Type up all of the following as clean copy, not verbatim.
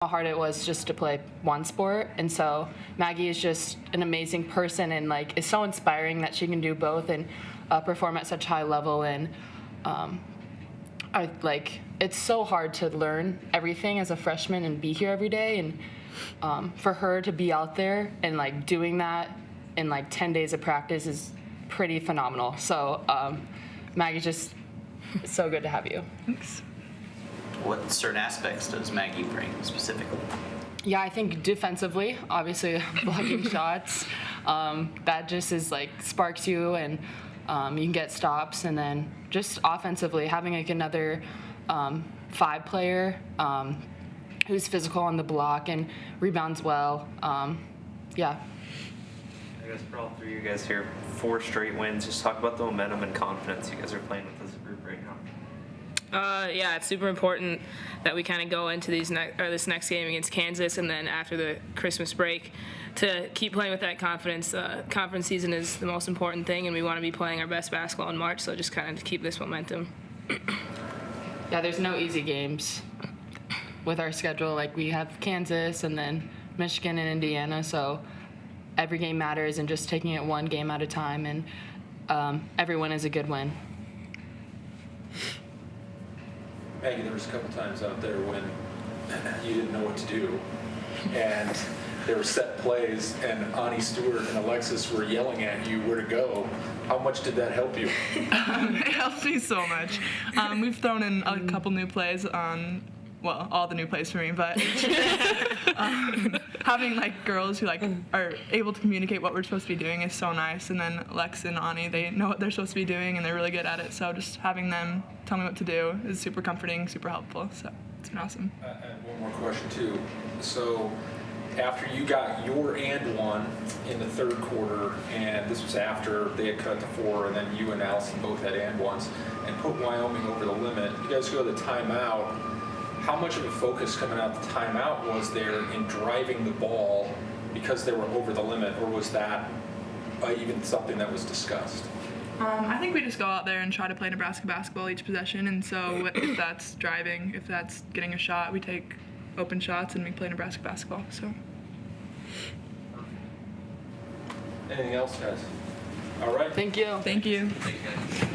how hard it was just to play one sport, and so Maggie is just an amazing person, and like it's so inspiring that she can do both and perform at such high level. And it's so hard to learn everything as a freshman and be here every day, and for her to be out there and like doing that in like 10 days of practice is pretty phenomenal. So Maggie, just it's so good to have you. Thanks. What certain aspects does Maggie bring specifically? Yeah, I think defensively, obviously blocking shots, that just is like sparks you, and you can get stops. And then just offensively, having like another 5 player who's physical on the block and rebounds well. Yeah. I guess for all 3 of you guys here, 4 straight wins. Just talk about the momentum and confidence you guys are playing with as a group right now. Yeah, it's super important that we kind of go into this next game against Kansas, and then after the Christmas break, to keep playing with that confidence. Conference season is the most important thing, and we want to be playing our best basketball in March. So just kind of keep this momentum. Yeah, there's no easy games with our schedule. Like we have Kansas and then Michigan and Indiana, so every game matters, and just taking it one game at a time, and every win is a good win. Maggie, there was a couple times out there when you didn't know what to do, and there were set plays, and Ani Stewart and Alexis were yelling at you where to go. How much did that help you? It helped me so much. We've thrown in a couple new plays on, well, all the new plays for me, but having like girls who like are able to communicate what we're supposed to be doing is so nice. And then Lex and Ani, they know what they're supposed to be doing, and they're really good at it. So just having them tell me what to do is super comforting, super helpful. So it's been awesome. And one more question too. So after you got your and one in the third quarter, and this was after they had cut to 4, and then you and Allison both had and ones, and put Wyoming over the limit, you guys go to the timeout. How much of a focus coming out the timeout was there in driving the ball because they were over the limit, or was that even something that was discussed? I think we just go out there and try to play Nebraska basketball each possession, and so if that's driving, if that's getting a shot, we take open shots and we play Nebraska basketball. So. Anything else, guys? All right. Thank you. Thank you. Thank you, guys.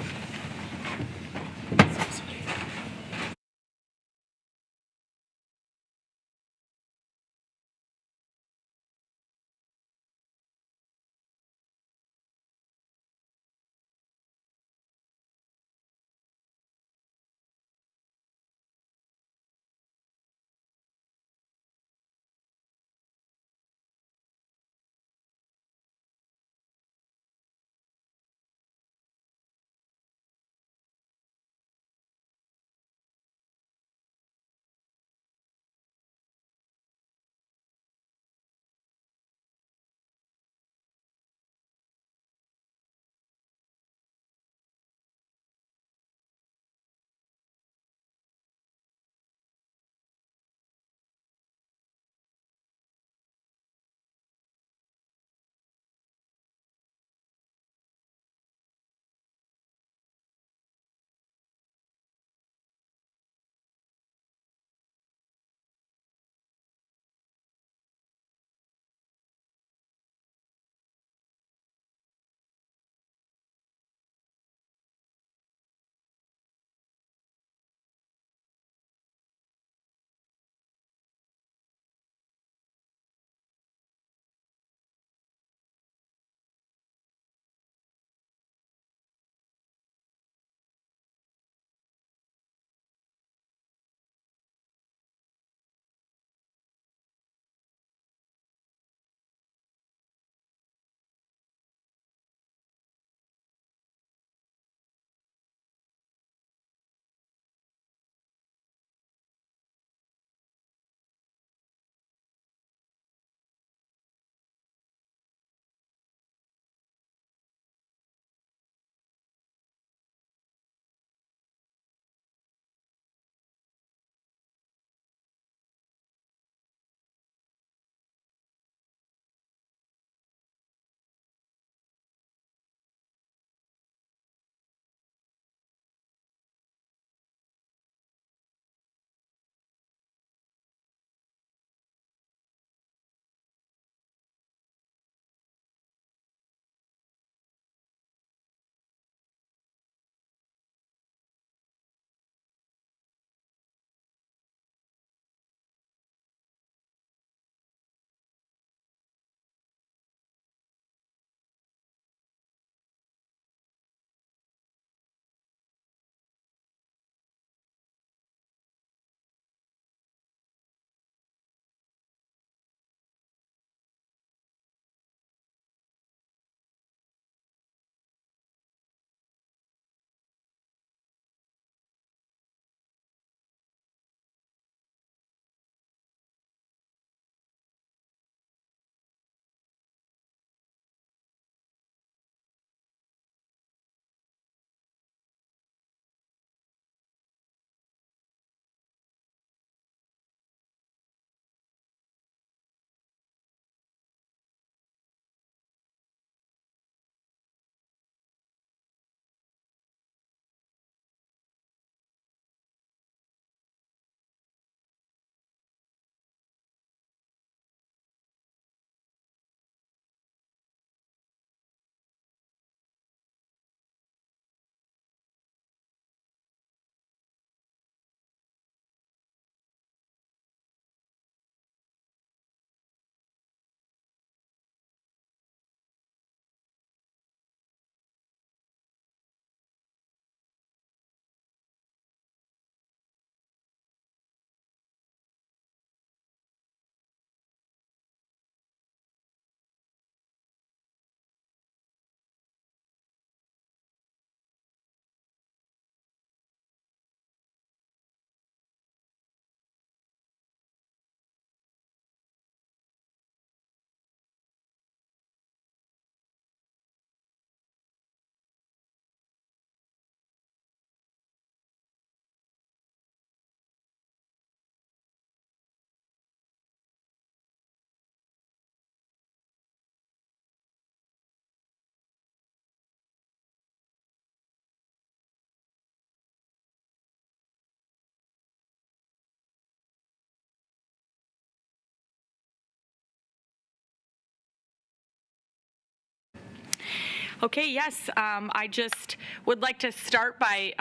Okay, yes. I just would like to start by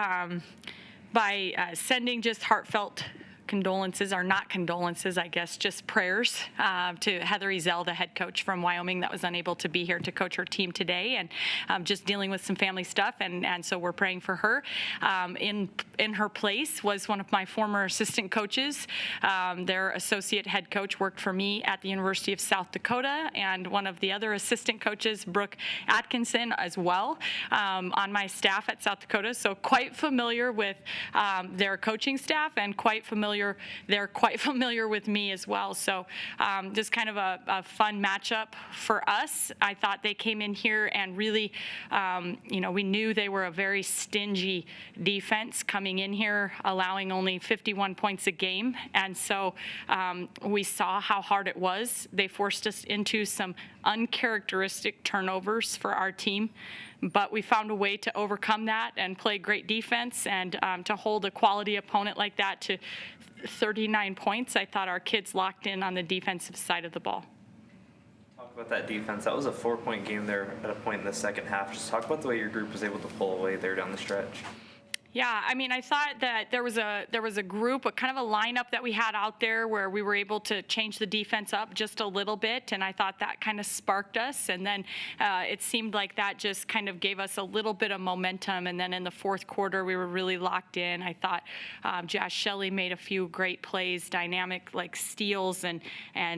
sending just heartfelt condolences, or not condolences, I guess, just prayers to Heather Ezell, the head coach from Wyoming that was unable to be here to coach her team today, and just dealing with some family stuff, and so we're praying for her. In her place was one of my former assistant coaches. Their associate head coach worked for me at the University of South Dakota, and one of the other assistant coaches, Brooke Atkinson, as well, on my staff at South Dakota, so quite familiar with their coaching staff, and they're quite familiar with me as well. So just kind of a fun matchup for us. I thought they came in here and really, we knew they were a very stingy defense coming in here, allowing only 51 points a game. And so we saw how hard it was. They forced us into some uncharacteristic turnovers for our team. But we found a way to overcome that and play great defense, and to hold a quality opponent like that to 39 points. I thought our kids locked in on the defensive side of the ball. Talk about that defense. That was a 4-point game there at a point in the second half. Just talk about the way your group was able to pull away there down the stretch. Yeah, I mean, I thought that there was a group, kind of a lineup that we had out there where we were able to change the defense up just a little bit, and I thought that kind of sparked us, and then it seemed like that just kind of gave us a little bit of momentum, and then in the fourth quarter we were really locked in. I thought Josh Shelley made a few great plays, dynamic like steals, and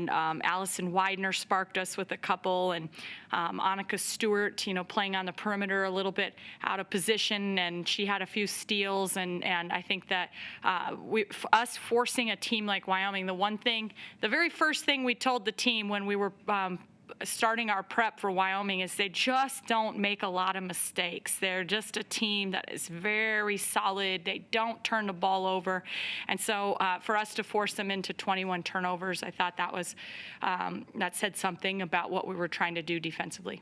Allison Widener sparked us with a couple, and Annika Stewart, playing on the perimeter a little bit out of position, and she had a few steals, and I think that us forcing a team like Wyoming, the very first thing we told the team when we were starting our prep for Wyoming is they just don't make a lot of mistakes. They're just a team that is very solid. They don't turn the ball over. And so for us to force them into 21 turnovers, I thought that said something about what we were trying to do defensively.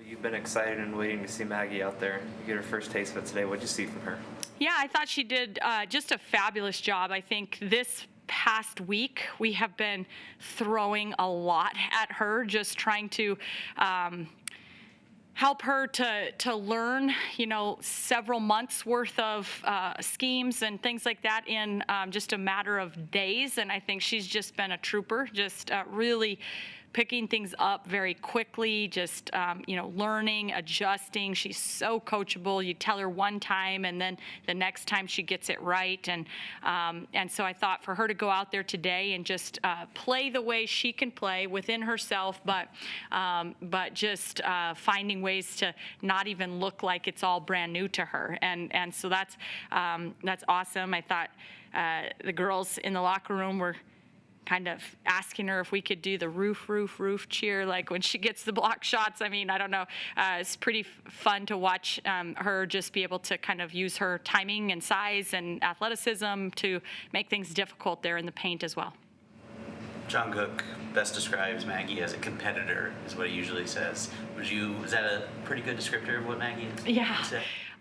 You've been excited and waiting to see Maggie out there. You get her first taste of it today. What did you see from her? Yeah, I thought she did just a fabulous job. I think this past week we have been throwing a lot at her, just trying to help her to learn, several months worth of schemes and things like that in just a matter of days. And I think she's just been a trooper, just really picking things up very quickly, just, learning, adjusting. She's so coachable. You tell her one time, and then the next time she gets it right. And so I thought for her to go out there today and just play the way she can play within herself, but just finding ways to not even look like it's all brand new to her. And so that's awesome. I thought the girls in the locker room were kind of asking her if we could do the roof cheer, like when she gets the block shots. I mean, I don't know. It's pretty fun to watch her just be able to kind of use her timing and size and athleticism to make things difficult there in the paint as well. John Cook best describes Maggie as a competitor, is what he usually says. Is that a pretty good descriptor of what Maggie is? Yeah,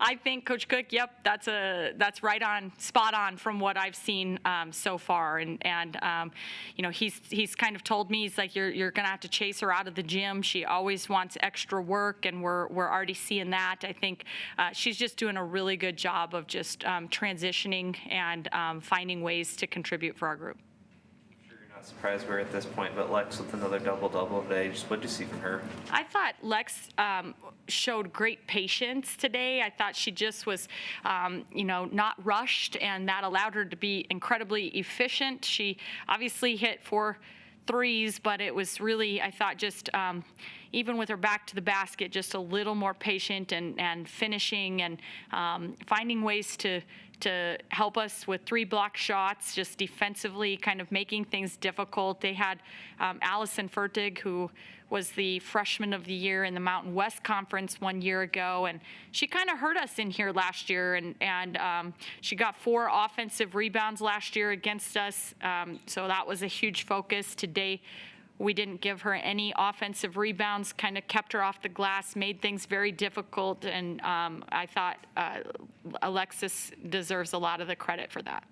I think Coach Cook. Yep, that's right on, spot on from what I've seen so far. And he's kind of told me, he's like, you're gonna have to chase her out of the gym. She always wants extra work, and we're already seeing that. I think she's just doing a really good job of just transitioning and finding ways to contribute for our group. Surprised we're at this point, but Lex with another double-double today. Just what did you see from her? I thought Lex showed great patience today. I thought she just was, not rushed, and that allowed her to be incredibly efficient. She obviously hit 4 threes, but it was really, I thought, just even with her back to the basket, just a little more patient and finishing and finding ways to help us with 3 block shots, just defensively kind of making things difficult. They had Allison Fertig, who was the freshman of the year in the Mountain West Conference 1 year ago, and she kind of hurt us in here last year, and she got 4 offensive rebounds last year against us, so that was a huge focus. Today we didn't give her any offensive rebounds, kind of kept her off the glass, made things very difficult, and I thought Alexis deserves a lot of the credit for that.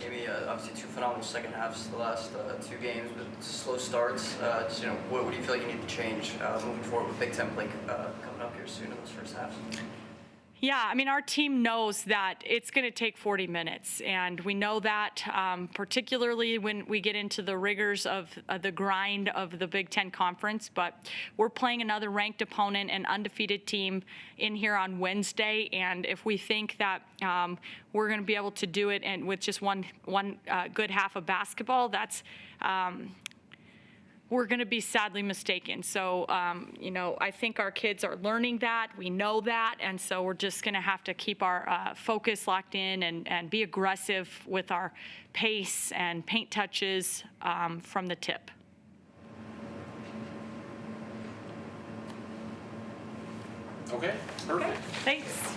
Amy, obviously 2 phenomenal second halves the last 2 games with slow starts. Just, what do you feel like you need to change moving forward with Big Ten play coming up here soon in those first halves? Yeah, I mean, our team knows that it's going to take 40 minutes, and we know that particularly when we get into the rigors of the grind of the Big Ten Conference, but we're playing another ranked opponent, an undefeated team in here on Wednesday, and if we think that we're going to be able to do it and with just one good half of basketball, that's we're going to be sadly mistaken. So, I think our kids are learning that. We know that. And so we're just going to have to keep our focus locked in and be aggressive with our pace and paint touches from the tip. Okay, perfect. Thanks.